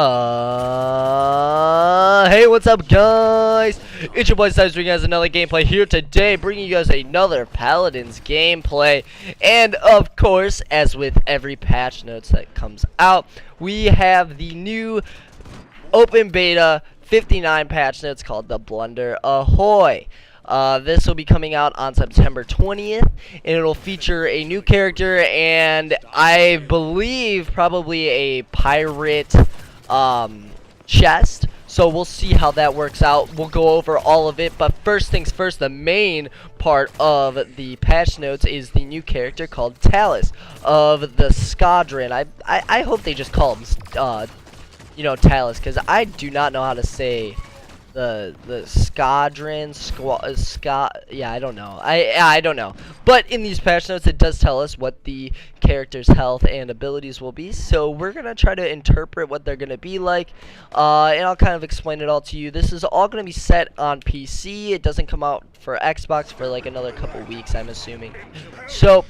Hey, what's up, guys? It's your boy Snipes bringing you guys another gameplay here today, bringing you guys another Paladins gameplay. And of course, as with every patch notes that comes out, we have the new open beta 59 patch notes called the Blunder Ahoy. This will be coming out on September 20th, and it'll feature a new character and I believe probably a pirate chest. So we'll see how that works out. We'll go over all of it, but first things first, the main part of the patch notes is the new character called Talus of the Squadron. I hope they just call him Talus, because I do not know how to say the Squadron yeah, I don't know. I don't know. But in these patch notes, it does tell us what the character's health and abilities will be. So we're gonna try to interpret what they're gonna be like, and I'll kind of explain it all to you. This is all gonna be set on PC. It doesn't come out for Xbox for like another couple weeks, I'm assuming. So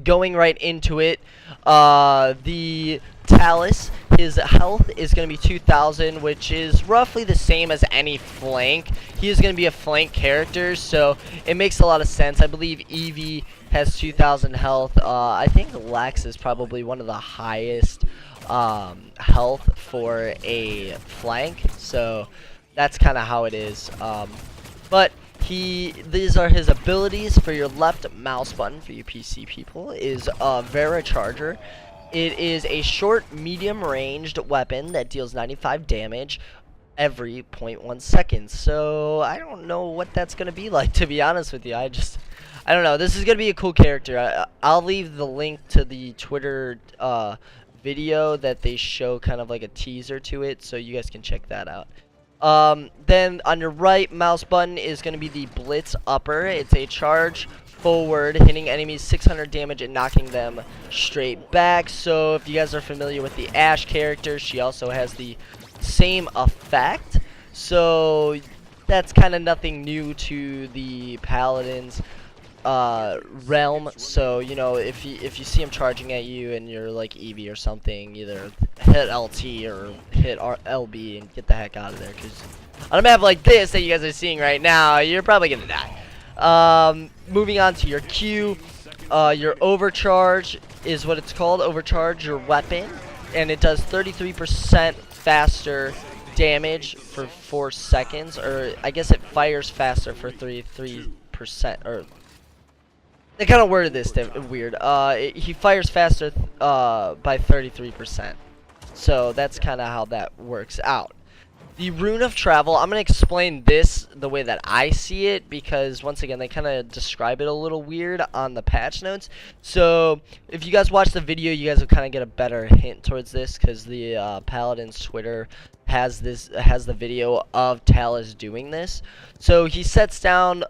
going right into it, the Talus, his health is going to be 2,000, which is roughly the same as any flank. He is going to be a flank character, so it makes a lot of sense. I believe Eevee has 2,000 health. I think Lex is probably one of the highest health for a flank, so that's kind of how it is. But these are his abilities. For your left mouse button, for you PC people, is Vera Charger. It is a short, medium-ranged weapon that deals 95 damage every 0.1 seconds. So I don't know what that's gonna be like, to be honest with you. I don't know. This is gonna be a cool character. I'll leave the link to the Twitter video that they show, kind of like a teaser to it, so you guys can check that out. Then on your right mouse button is going to be the Blitz Upper. It's a charge forward, hitting enemies 600 damage and knocking them straight back. So if you guys are familiar with the Ashe character, she also has the same effect. So that's kind of nothing new to the Paladins realm. So if you see him charging at you and you're like Eevee or something, either hit LT or hit LB and get the heck out of there, because on a map like this that you guys are seeing right now, you're probably gonna die. Moving on to your Q, your overcharge is what it's called. Overcharge your weapon, and it does 33% faster damage for 4 seconds, or I guess it fires faster for 33%, or they kind of worded this weird. He fires faster by 33%. So that's kind of how that works out. The Rune of Travel, I'm going to explain this the way that I see it, because once again, they kind of describe it a little weird on the patch notes. So if you guys watch the video, you guys will kind of get a better hint towards this, because the Paladins Twitter has the video of Talus doing this. So he sets down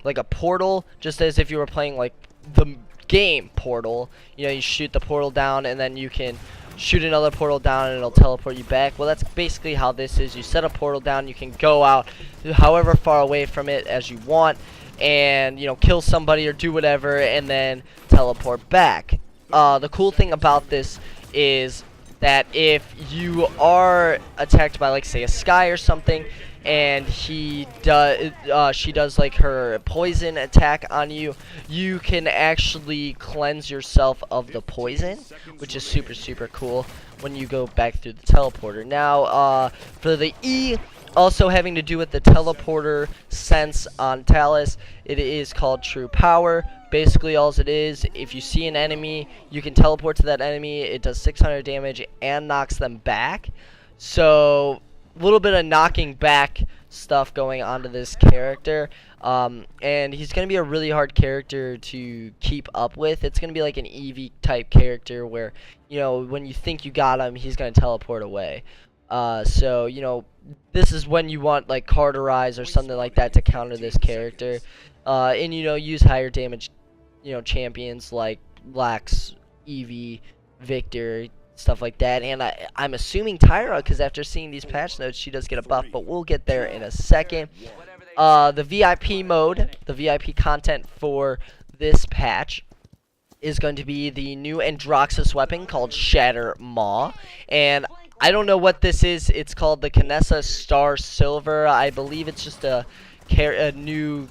like a portal, just as if you were playing like the game Portal. You shoot the portal down, and then you can shoot another portal down and it'll teleport you back. Well, that's basically how this is. You set a portal down, you can go out however far away from it as you want, and kill somebody or do whatever, and then teleport back. The cool thing about this is that if you are attacked by, like, say, a Sky or something, and she does like her poison attack on you, you can actually cleanse yourself of the poison, which is super cool when you go back through the teleporter. Now for the E, also having to do with the teleporter sense on Talus, it is called True Power. Basically all it is, if you see an enemy, you can teleport to that enemy. It does 600 damage and knocks them back. So a little bit of knocking back stuff going onto this character, and he's going to be a really hard character to keep up with. It's going to be like an Eevee type character where, when you think you got him, he's going to teleport away. So, this is when you want like Carterize or something like that to counter this character, and use higher damage, champions like Lex, Eevee, Victor, stuff like that. And I'm assuming Tyra, because after seeing these patch notes, she does get a buff, but we'll get there in a second. The VIP mode, the VIP content for this patch is going to be the new Androxus weapon called Shatter Maw, and I don't know what this is. It's called the Kinessa Star Silver. I believe it's just a new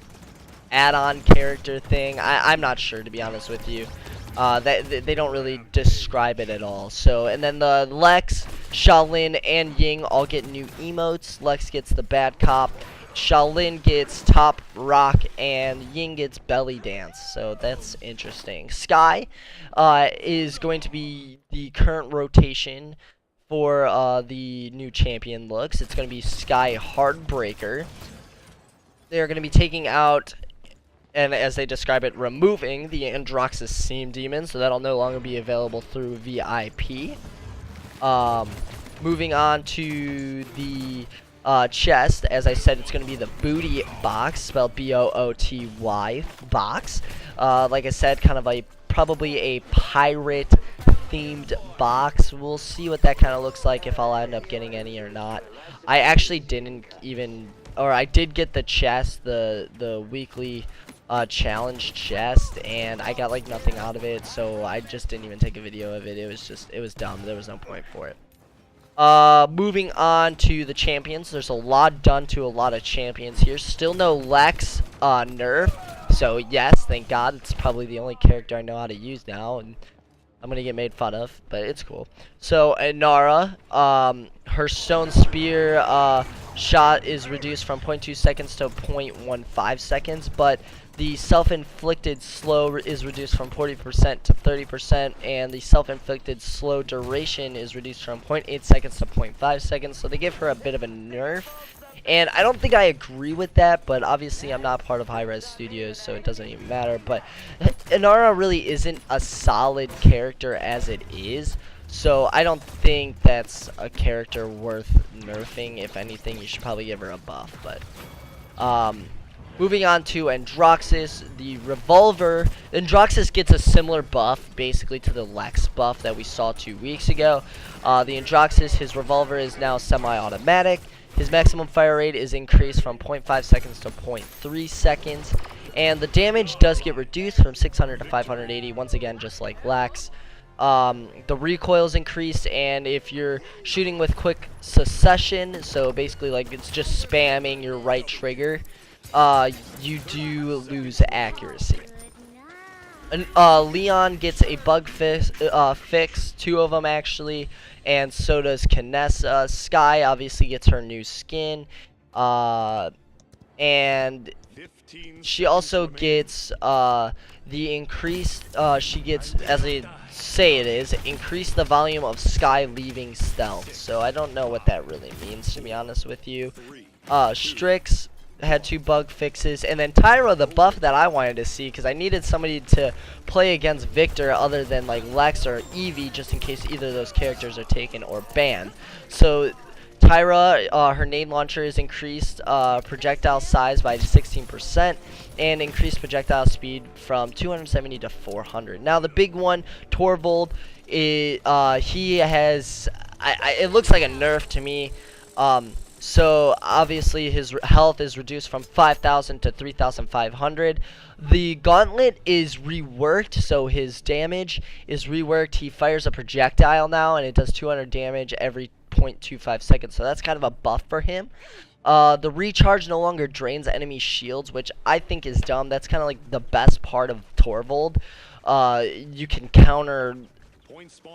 add-on character thing. I'm not sure, to be honest with you. They don't really describe it at all. So, and then the Lex, Shaolin, and Ying all get new emotes. Lex gets the Bad Cop, Shaolin gets Top Rock, and Ying gets Belly Dance. So that's interesting. Sky is going to be the current rotation for the new champion looks. It's going to be Sky Heartbreaker. They're going to be taking out, and as they describe it, removing the Androxus Seam Demon, so that'll no longer be available through VIP. Moving on to the chest, as I said, it's going to be the Booty Box, spelled B-O-O-T-Y box. Like I said, kind of probably a pirate themed box. We'll see what that kind of looks like, if I'll end up getting any or not. I actually didn't even, or I did get the chest, the weekly challenge chest, and I got like nothing out of it, so I just didn't even take a video of it. It was dumb. There was no point for it. Moving on to the champions. There's a lot done to a lot of champions here. Still no Lex nerf, so yes, thank God. It's probably the only character I know how to use now, and I'm gonna get made fun of, but it's cool. So Inara, her stone spear shot is reduced from 0.2 seconds to 0.15 seconds, but the self-inflicted slow is reduced from 40% to 30%, and the self-inflicted slow duration is reduced from 0.8 seconds to 0.5 seconds. So they give her a bit of a nerf, and I don't think I agree with that, but obviously I'm not part of Hi-Rez Studios, so it doesn't even matter. But Inara really isn't a solid character as it is, so I don't think that's a character worth nerfing. If anything, you should probably give her a buff. But moving on to Androxus, the revolver. Androxus gets a similar buff, basically, to the Lex buff that we saw 2 weeks ago. The Androxus, his revolver is now semi-automatic. His maximum fire rate is increased from 0.5 seconds to 0.3 seconds. And the damage does get reduced from 600 to 580, once again, just like Lex. The recoil is increased, and if you're shooting with quick succession, so basically like it's just spamming your right trigger, you do lose accuracy. And, Leon gets a bug fix, 2 of them actually, and so does Kinessa. Sky obviously gets her new skin, and she also gets the increased, she gets, as they say it is, increase the volume of Sky leaving stealth. So I don't know what that really means, to be honest with you. Strix had 2 bug fixes, and then Tyra, the buff that I wanted to see, because I needed somebody to play against Victor other than like Lex or Eevee, just in case either of those characters are taken or banned. So Tyra, her nade launcher is increased projectile size by 16%, and increased projectile speed from 270 to 400. Now the big one, Torvald, is, he has, it looks like a nerf to me. So obviously his health is reduced from 5,000 to 3,500. The gauntlet is reworked, so his damage is reworked. He fires a projectile now, and it does 200 damage every 0.25 seconds. So that's kind of a buff for him. The recharge no longer drains enemy shields, which I think is dumb. That's kind of like the best part of Torvald. You can counter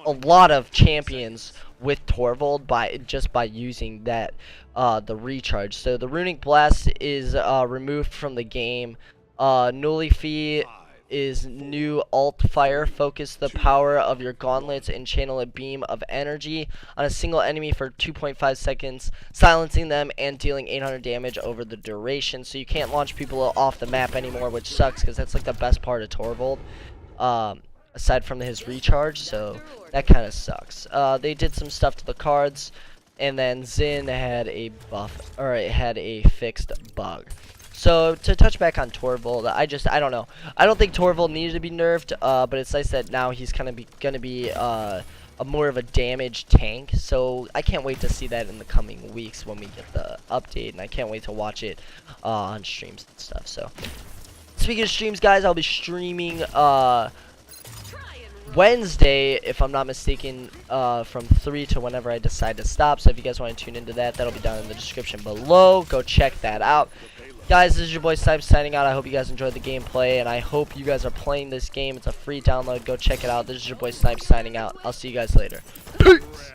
a lot of champions with Torvald just by using that the recharge. So the Runic Blast is removed from the game. Nullify is new alt fire. Focus the power of your gauntlets and channel a beam of energy on a single enemy for 2.5 seconds, silencing them and dealing 800 damage over the duration. So you can't launch people off the map anymore, which sucks because that's like the best part of Torvald. Aside from his recharge, so that kind of sucks. They did some stuff to the cards, and then Zin had a buff, or it had a fixed bug. So to touch back on Torvald, I don't know. I don't think Torvald needed to be nerfed, but it's nice that now he's gonna be a more of a damage tank. So I can't wait to see that in the coming weeks when we get the update, and I can't wait to watch it on streams and stuff. So speaking of streams, guys, I'll be streaming Wednesday, if I'm not mistaken, from 3 to whenever I decide to stop. So if you guys want to tune into that, that'll be down in the description below. Go check that out. Guys, this is your boy Snipes signing out. I hope you guys enjoyed the gameplay, and I hope you guys are playing this game. It's a free download. Go check it out. This is your boy Snipes signing out. I'll see you guys later. Peace!